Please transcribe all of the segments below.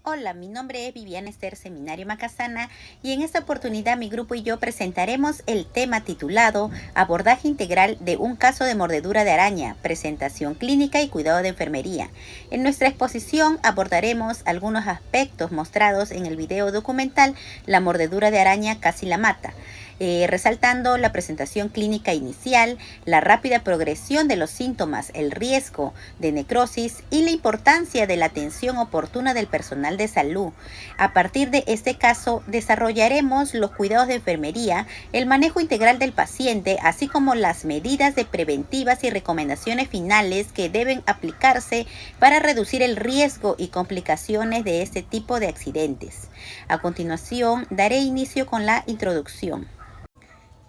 Hola, mi nombre es Viviana Esther Seminario Macasana y en esta oportunidad mi grupo y yo presentaremos el tema titulado Abordaje integral de un caso de mordedura de araña, presentación clínica y cuidado de enfermería. En nuestra exposición abordaremos algunos aspectos mostrados en el video documental La mordedura de araña casi la mata. Resaltando la presentación clínica inicial, la rápida progresión de los síntomas, el riesgo de necrosis y la importancia de la atención oportuna del personal de salud. A partir de este caso, desarrollaremos los cuidados de enfermería, el manejo integral del paciente, así como las medidas de preventivas y recomendaciones finales que deben aplicarse para reducir el riesgo y complicaciones de este tipo de accidentes. A continuación, daré inicio con la introducción.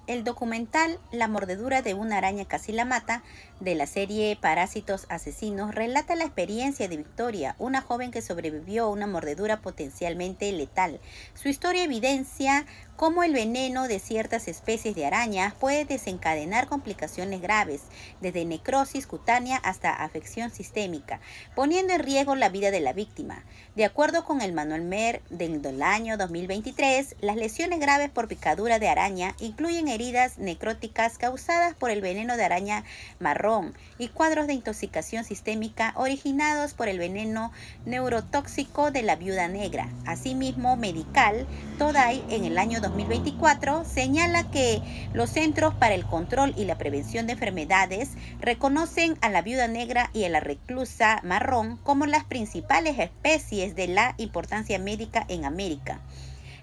El documental La mordedura de una araña casi la mata, de la serie Parásitos Asesinos, relata la experiencia de Victoria, una joven que sobrevivió a una mordedura potencialmente letal. Su historia evidencia cómo el veneno de ciertas especies de arañas puede desencadenar complicaciones graves, desde necrosis cutánea hasta afección sistémica, poniendo en riesgo la vida de la víctima. De acuerdo con el Manual MER del año 2023, las lesiones graves por picadura de araña incluyen heridas necróticas causadas por el veneno de araña marrón y cuadros de intoxicación sistémica originados por el veneno neurotóxico de la viuda negra. Asimismo, Medical Todai en el año 2024 señala que los Centros para el Control y la Prevención de Enfermedades reconocen a la viuda negra y a la reclusa marrón como las principales especies de la importancia médica en América.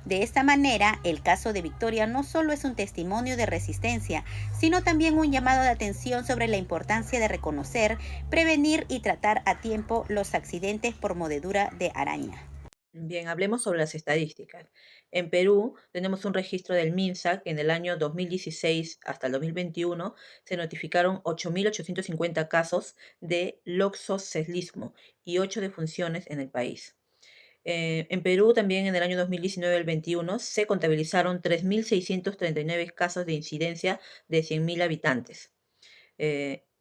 De esta manera, el caso de Victoria no solo es un testimonio de resistencia, sino también un llamado de atención sobre la importancia de reconocer, prevenir y tratar a tiempo los accidentes por mordedura de araña. Bien, hablemos sobre las estadísticas. En Perú tenemos un registro del MINSA que en el año 2016 hasta el 2021 se notificaron 8.850 casos de loxoscelismo y 8 defunciones en el país. En Perú también en el año 2019 al 21 se contabilizaron 3.639 casos de incidencia de 100.000 habitantes.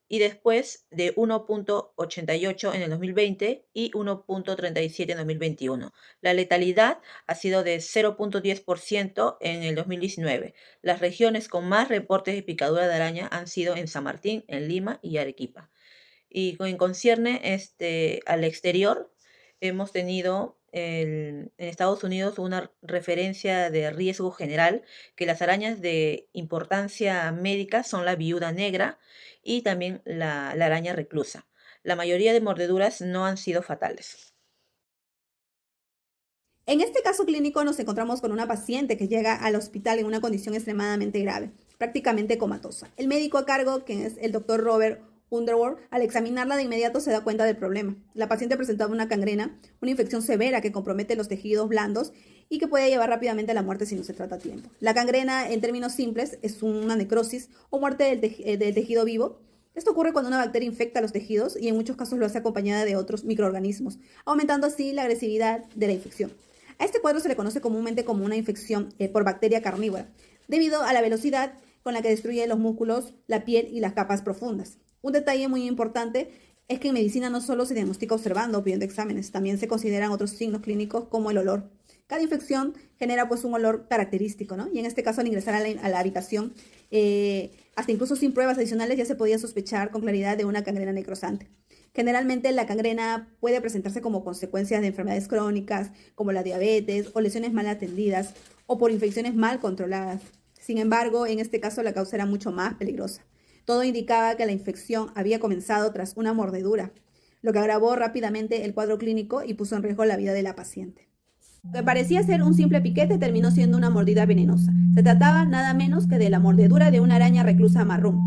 Y después de 1.88 en el 2020 y 1.37 en 2021. La letalidad ha sido de 0.10% en el 2019. Las regiones con más reportes de picadura de araña han sido en San Martín, en Lima y Arequipa. Y en concierne al exterior, hemos tenido en Estados Unidos una referencia de riesgo general que las arañas de importancia médica son la viuda negra y también la araña reclusa. La mayoría de mordeduras no han sido fatales. En este caso clínico nos encontramos con una paciente que llega al hospital en una condición extremadamente grave, prácticamente comatosa. El médico a cargo, que es el doctor Robert Underwood, al examinarla de inmediato se da cuenta del problema. La paciente presentaba una gangrena, una infección severa que compromete los tejidos blandos y que puede llevar rápidamente a la muerte si no se trata a tiempo. La gangrena, en términos simples, es una necrosis o muerte del tejido vivo. Esto ocurre cuando una bacteria infecta los tejidos y en muchos casos lo hace acompañada de otros microorganismos, aumentando así la agresividad de la infección. A este cuadro se le conoce comúnmente como una infección por bacteria carnívora, debido a la velocidad con la que destruye los músculos, la piel y las capas profundas. Un detalle muy importante es que en medicina no solo se diagnostica observando o pidiendo exámenes, también se consideran otros signos clínicos como el olor. Cada infección genera pues un olor característico, ¿no? Y en este caso al ingresar a la habitación, hasta incluso sin pruebas adicionales ya se podía sospechar con claridad de una gangrena necrosante. Generalmente la gangrena puede presentarse como consecuencia de enfermedades crónicas como la diabetes o lesiones mal atendidas o por infecciones mal controladas. Sin embargo, en este caso la causa era mucho más peligrosa. Todo indicaba que la infección había comenzado tras una mordedura, lo que agravó rápidamente el cuadro clínico y puso en riesgo la vida de la paciente. Lo que parecía ser un simple piquete terminó siendo una mordida venenosa. Se trataba nada menos que de la mordedura de una araña reclusa marrón,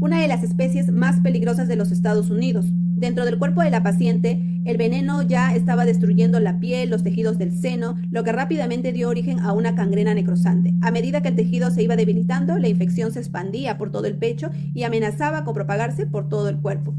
una de las especies más peligrosas de los Estados Unidos. Dentro del cuerpo de la paciente, el veneno ya estaba destruyendo la piel, los tejidos del seno, lo que rápidamente dio origen a una gangrena necrosante. A medida que el tejido se iba debilitando, la infección se expandía por todo el pecho y amenazaba con propagarse por todo el cuerpo.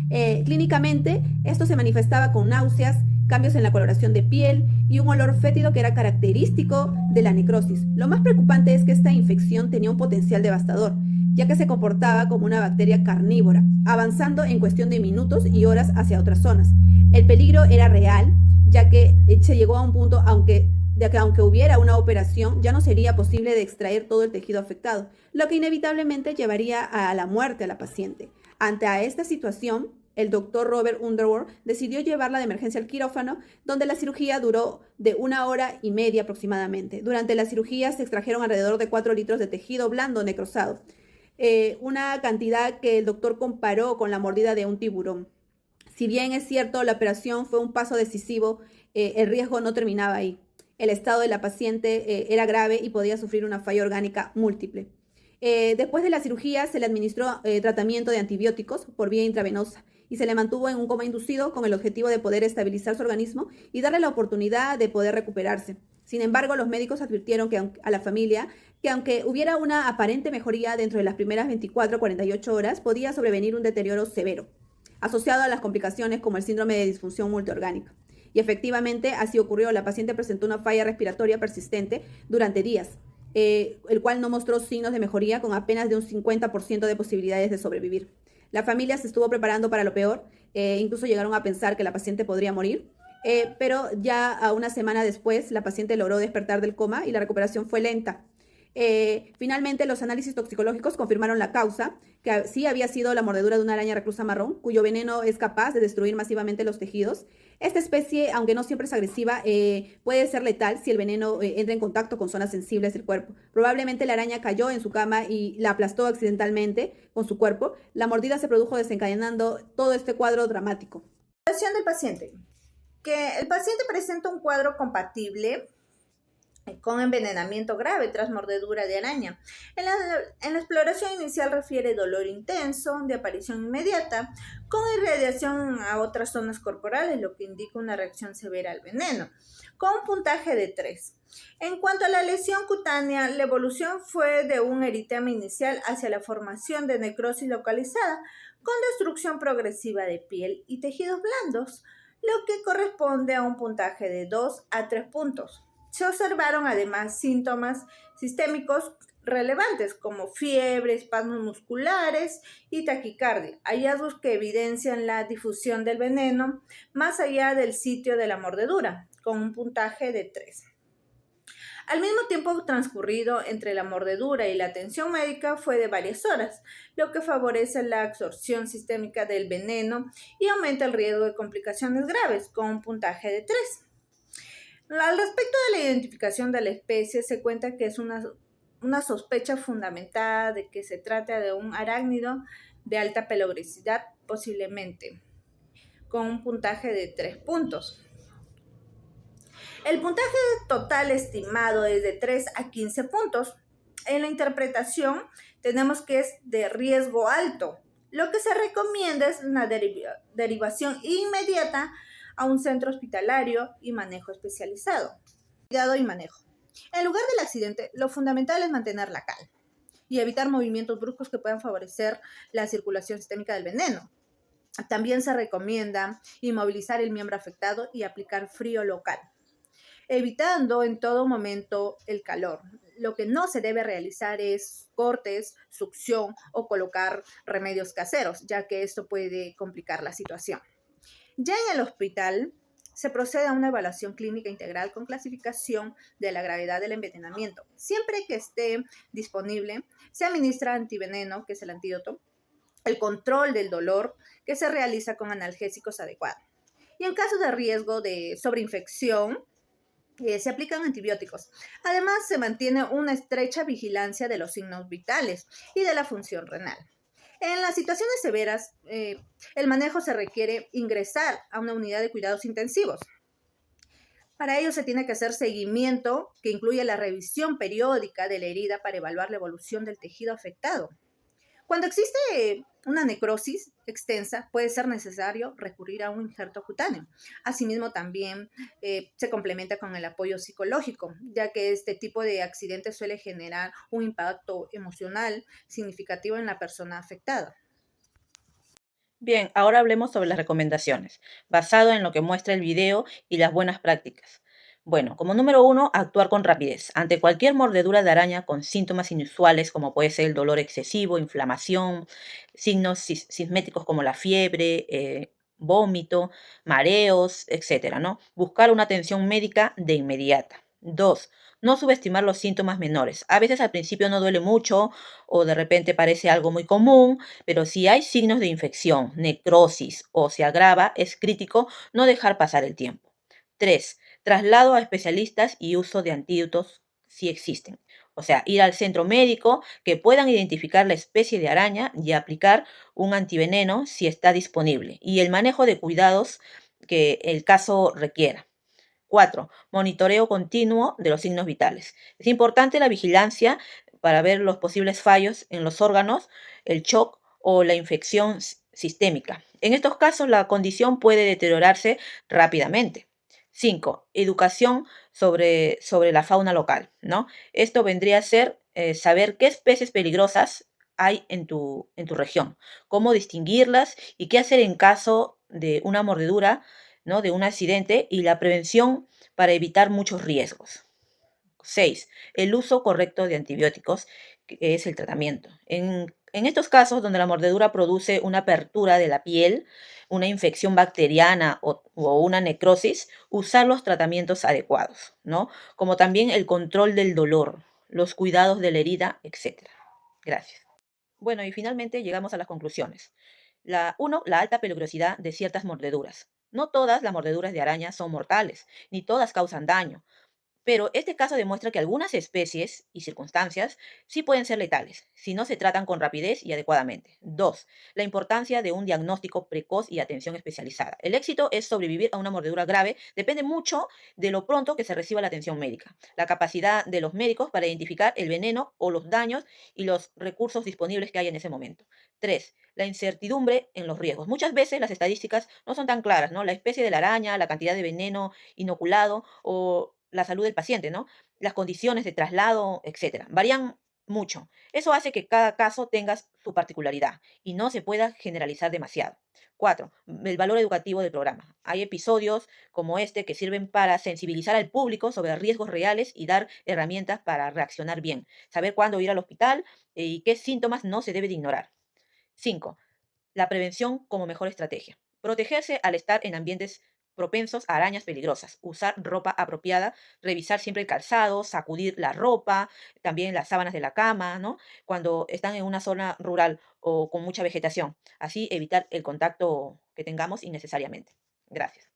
Clínicamente, esto se manifestaba con náuseas, cambios en la coloración de piel y un olor fétido que era característico de la necrosis. Lo más preocupante es que esta infección tenía un potencial devastador, ya que se comportaba como una bacteria carnívora, avanzando en cuestión de minutos y horas hacia otras zonas. El peligro era real, ya que se llegó a un punto de que aunque hubiera una operación, ya no sería posible de extraer todo el tejido afectado, lo que inevitablemente llevaría a la muerte a la paciente. Ante esta situación, el doctor Robert Underwood decidió llevarla de emergencia al quirófano, donde la cirugía duró de 1 hora y media aproximadamente. Durante la cirugía se extrajeron alrededor de 4 litros de tejido blando necrosado, una cantidad que el doctor comparó con la mordida de un tiburón. Si bien es cierto, la operación fue un paso decisivo, el riesgo no terminaba ahí. El estado de la paciente era grave y podía sufrir una falla orgánica múltiple. Después de la cirugía se le administró tratamiento de antibióticos por vía intravenosa y se le mantuvo en un coma inducido con el objetivo de poder estabilizar su organismo y darle la oportunidad de poder recuperarse. Sin embargo, los médicos advirtieron a la familia que aunque hubiera una aparente mejoría dentro de las primeras 24 a 48 horas, podía sobrevenir un deterioro severo, asociado a las complicaciones como el síndrome de disfunción multiorgánica. Y efectivamente así ocurrió. La paciente presentó una falla respiratoria persistente durante días, el cual no mostró signos de mejoría, con apenas de un 50% de posibilidades de sobrevivir. La familia se estuvo preparando para lo peor, incluso llegaron a pensar que la paciente podría morir, pero ya a una semana después la paciente logró despertar del coma y la recuperación fue lenta. Finalmente, los análisis toxicológicos confirmaron la causa, que sí había sido la mordedura de una araña reclusa marrón, cuyo veneno es capaz de destruir masivamente los tejidos. Esta especie, aunque no siempre es agresiva, puede ser letal si el veneno entra en contacto con zonas sensibles del cuerpo. Probablemente la araña cayó en su cama y la aplastó accidentalmente con su cuerpo. La mordida se produjo desencadenando todo este cuadro dramático. Evaluación del paciente. Que el paciente presenta un cuadro compatible con envenenamiento grave tras mordedura de araña. En la exploración inicial refiere dolor intenso, de aparición inmediata, con irradiación a otras zonas corporales, lo que indica una reacción severa al veneno, con un puntaje de 3. En cuanto a la lesión cutánea, la evolución fue de un eritema inicial hacia la formación de necrosis localizada, con destrucción progresiva de piel y tejidos blandos, lo que corresponde a un puntaje de 2 a 3 puntos. Se observaron además síntomas sistémicos relevantes como fiebre, espasmos musculares y taquicardia, hallazgos que evidencian la difusión del veneno más allá del sitio de la mordedura, con un puntaje de 3. Al mismo tiempo transcurrido entre la mordedura y la atención médica fue de varias horas, lo que favorece la absorción sistémica del veneno y aumenta el riesgo de complicaciones graves, con un puntaje de 3. Al respecto de la identificación de la especie, se cuenta que es una sospecha fundamentada de que se trata de un arácnido de alta peligrosidad, posiblemente, con un puntaje de 3 puntos. El puntaje total estimado es de 3 a 15 puntos. En la interpretación tenemos que es de riesgo alto. Lo que se recomienda es una derivación inmediata a un centro hospitalario y manejo especializado. Cuidado y manejo. En lugar del accidente, lo fundamental es mantener la calma y evitar movimientos bruscos que puedan favorecer la circulación sistémica del veneno. También se recomienda inmovilizar el miembro afectado y aplicar frío local, evitando en todo momento el calor. Lo que no se debe realizar es cortes, succión o colocar remedios caseros, ya que esto puede complicar la situación. Ya en el hospital se procede a una evaluación clínica integral con clasificación de la gravedad del envenenamiento. Siempre que esté disponible, se administra antiveneno, que es el antídoto, el control del dolor, que se realiza con analgésicos adecuados. Y en caso de riesgo de sobreinfección, se aplican antibióticos. Además, se mantiene una estrecha vigilancia de los signos vitales y de la función renal. En las situaciones severas, el manejo se requiere ingresar a una unidad de cuidados intensivos. Para ello se tiene que hacer seguimiento que incluye la revisión periódica de la herida para evaluar la evolución del tejido afectado. Cuando existe una necrosis extensa, puede ser necesario recurrir a un injerto cutáneo. Asimismo, también se complementa con el apoyo psicológico, ya que este tipo de accidentes suele generar un impacto emocional significativo en la persona afectada. Bien, ahora hablemos sobre las recomendaciones, basado en lo que muestra el video y las buenas prácticas. Bueno, como número 1, actuar con rapidez. Ante cualquier mordedura de araña con síntomas inusuales, como puede ser el dolor excesivo, inflamación, signos sisméticos como la fiebre, vómito, mareos, etcétera, ¿no? Buscar una atención médica de inmediata. 2. No subestimar los síntomas menores. A veces al principio no duele mucho o de repente parece algo muy común, pero si hay signos de infección, necrosis o se agrava, es crítico no dejar pasar el tiempo. 3. Traslado a especialistas y uso de antídotos si existen. O sea, ir al centro médico que puedan identificar la especie de araña y aplicar un antiveneno si está disponible. Y el manejo de cuidados que el caso requiera. 4. Monitoreo continuo de los signos vitales. Es importante la vigilancia para ver los posibles fallos en los órganos, el shock o la infección sistémica. En estos casos, la condición puede deteriorarse rápidamente. 5. Educación sobre la fauna local, ¿no? Esto vendría a ser saber qué especies peligrosas hay en tu región, cómo distinguirlas y qué hacer en caso de una mordedura, ¿no? De un accidente y la prevención para evitar muchos riesgos. 6. El uso correcto de antibióticos, que es el tratamiento. En estos casos donde la mordedura produce una apertura de la piel, una infección bacteriana o una necrosis, usar los tratamientos adecuados, ¿no? Como también el control del dolor, los cuidados de la herida, etc. Gracias. Bueno, y finalmente llegamos a las conclusiones. La alta peligrosidad de ciertas mordeduras. No todas las mordeduras de araña son mortales, ni todas causan daño. Pero este caso demuestra que algunas especies y circunstancias sí pueden ser letales si no se tratan con rapidez y adecuadamente. 2. La importancia de un diagnóstico precoz y atención especializada. El éxito es sobrevivir a una mordedura grave. Depende mucho de lo pronto que se reciba la atención médica, la capacidad de los médicos para identificar el veneno o los daños y los recursos disponibles que hay en ese momento. 3. La incertidumbre en los riesgos. Muchas veces las estadísticas no son tan claras, ¿no? La especie de la araña, la cantidad de veneno inoculado o la salud del paciente, ¿no? Las condiciones de traslado, etcétera. Varían mucho. Eso hace que cada caso tenga su particularidad y no se pueda generalizar demasiado. 4. El valor educativo del programa. Hay episodios como este que sirven para sensibilizar al público sobre riesgos reales y dar herramientas para reaccionar bien. Saber cuándo ir al hospital y qué síntomas no se debe de ignorar. 5. La prevención como mejor estrategia. Protegerse al estar en ambientes propensos a arañas peligrosas. Usar ropa apropiada, revisar siempre el calzado, sacudir la ropa, también las sábanas de la cama, ¿no? Cuando están en una zona rural o con mucha vegetación. Así evitar el contacto que tengamos innecesariamente. Gracias.